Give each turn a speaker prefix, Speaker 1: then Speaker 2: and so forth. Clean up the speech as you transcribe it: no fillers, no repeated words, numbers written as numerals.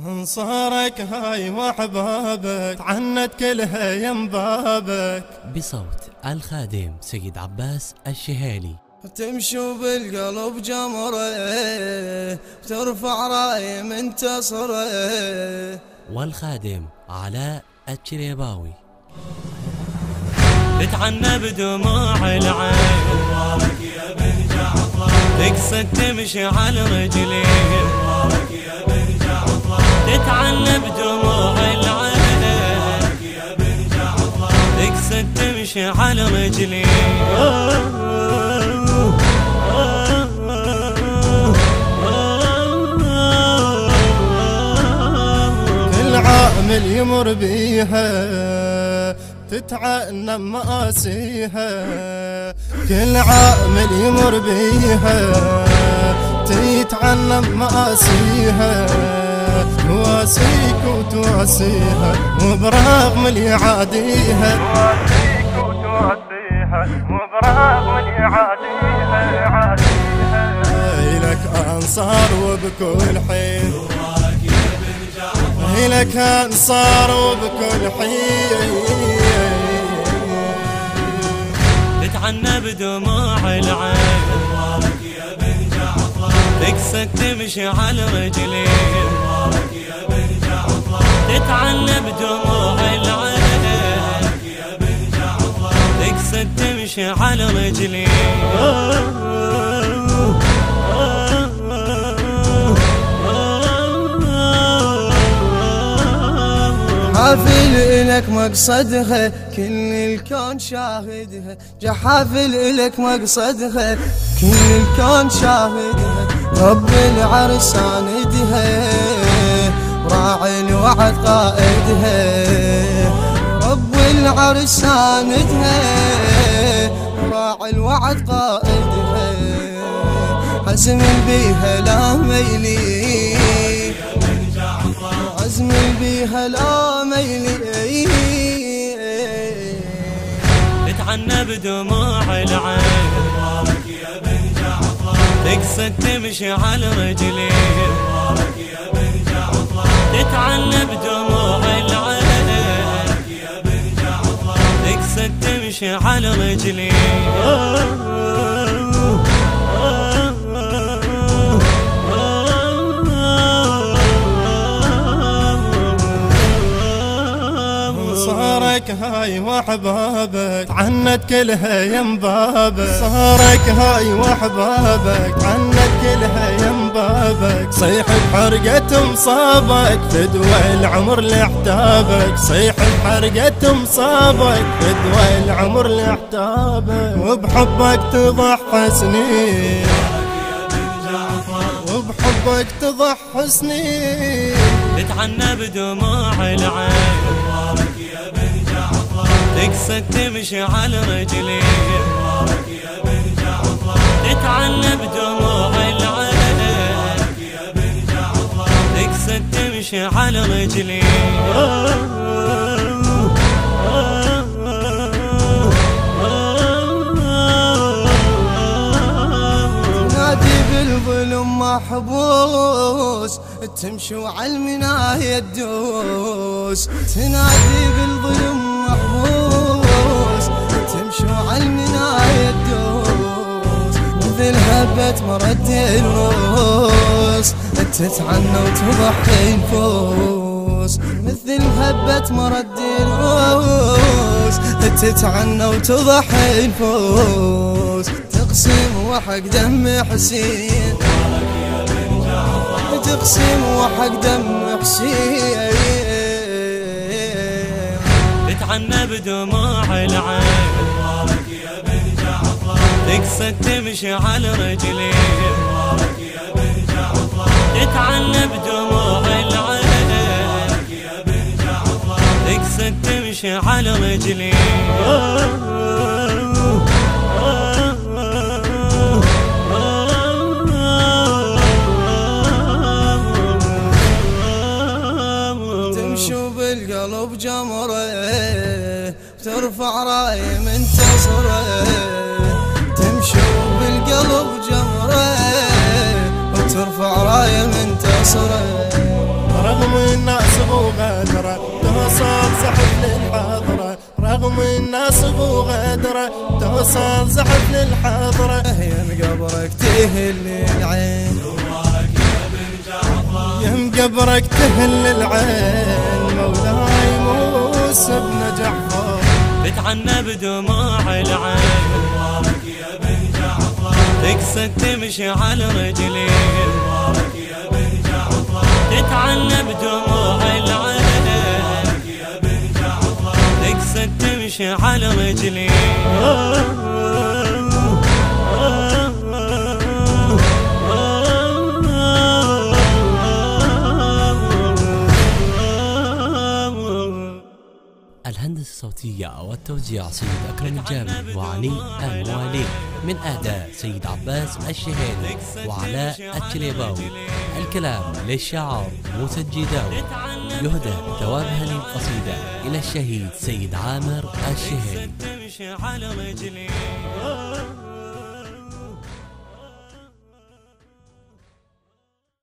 Speaker 1: انصارك هاي واحبابك عنت كلها يم بابك.
Speaker 2: بصوت الخادم سيد عباس الشهيلي.
Speaker 3: تمشوا بالقلب جمره وترفع راي منتصره.
Speaker 2: والخادم علاء الشريباوي.
Speaker 4: تتعنى بدموع العين مبارك يا بن جعفر. تقصد تمشي على رجلين مبارك يا بن جعفر. تتعنى بدموع العين مبارك يا بن جعفر. تقصد تمشي على رجلين.
Speaker 1: كل عامل يمر بيها تتعنى مآسيها. كل عامل يمر بيها تتعنى مآسيها. تواسيك وتواسيها وبرغم اللي يعاديها. تواسيك وتواسيها وبرغم اللي يعاديها. لك أنصار وبكل حين. لك أنصار وبكل حين.
Speaker 4: تتعنى بدموع العين مبارك يا بن جعفر. تقصد تمشي على رجلين مبارك يا بن جعفر. تتعنى بدموع العين مبارك يا بن جعفر. تقصد تمشي على رجلين.
Speaker 3: جحافل إلك مقصدها كل الكون شاهدها. جحافل إلك مقصدها كل الكون شاهدها. رب العرش ساندها راعي الوعد قائدها. رب العرش ساندها راعي الوعد قائدها. حزم بيها لا ميلي عزم بيها لا ميلي.
Speaker 4: تتعنى بدموع العين مبارك يا بن جعفر. تقصد تمشي على رجلين مبارك يا بن جعفر. تتعنى بدموع العين مبارك يا بن جعفر. تقصد تمشي على رجلين.
Speaker 1: صارك هاي واحبابك عنت كلها يم بابك. صارك هاي واحبابك عنت كلها يم بابك. صيح بحرقة مصابك فدوى العمر لاحتابك. صيح بحرقة مصابك فدوى العمر لاحتابك. وبحبك تضحى سنين وبحبك تضحى سنين.
Speaker 4: تتعنى بدموع العين مبارك يا بن جعفر. تقصد تمشي على رجلين مبارك يا بن جعفر. تتعنى بدموع العين مبارك يا بن جعفر. تقصد تمشي على رجلين.
Speaker 3: بالظلم محبوس تمشوا على المناية تدوس. تنادي بالظلم محبوس تمشوا على المناية تدوس. مثل هبة مرد الروس تتعنى وتضحي النفوس. مثل هبة مرد الروس تتعنى وتضحي النفوس. تقسم وحق دم حسين تقسم وحق دم حسين.
Speaker 4: تتعنى بدموع العين مبارك يا بن جعفر. تقصد تمشي على رجلين مبارك يا بن جعفر. تتعنى بدموع العين مبارك يا بن جعفر. تقصد تمشي على رجلين.
Speaker 3: بالقلب جمره ترفع راي منتصره. تمشوا بالقلب جمره وترفع راي منتصره.
Speaker 1: رغم الناس وغدره توصل زحف للحضرة، رغم الناس وغدره توصل زحف للحضرة.
Speaker 3: يم قبرك تهل العين،
Speaker 1: يم قبرك تهل العين، مولاي موسى بن جعفر
Speaker 4: تتعنى بدموع العين،
Speaker 3: يا بن جعفر
Speaker 4: تقصد تمشي على رجلين،
Speaker 3: يا بن جعفر
Speaker 4: تتعنى بدموع العين،
Speaker 3: يا بن جعفر
Speaker 4: تقصد تمشي على رجلين.
Speaker 2: الهندسة الصوتية والتوزيع سيد أكرم الجابر وعلي الموالي، من أداء سيد عباس الشهيلي وعلاء الشليباوي. الكلام للشاعر موسى الجيداوي. يهدى ثواب هذه القصيدة إلى الشهيد سيد عامر الشهيلي.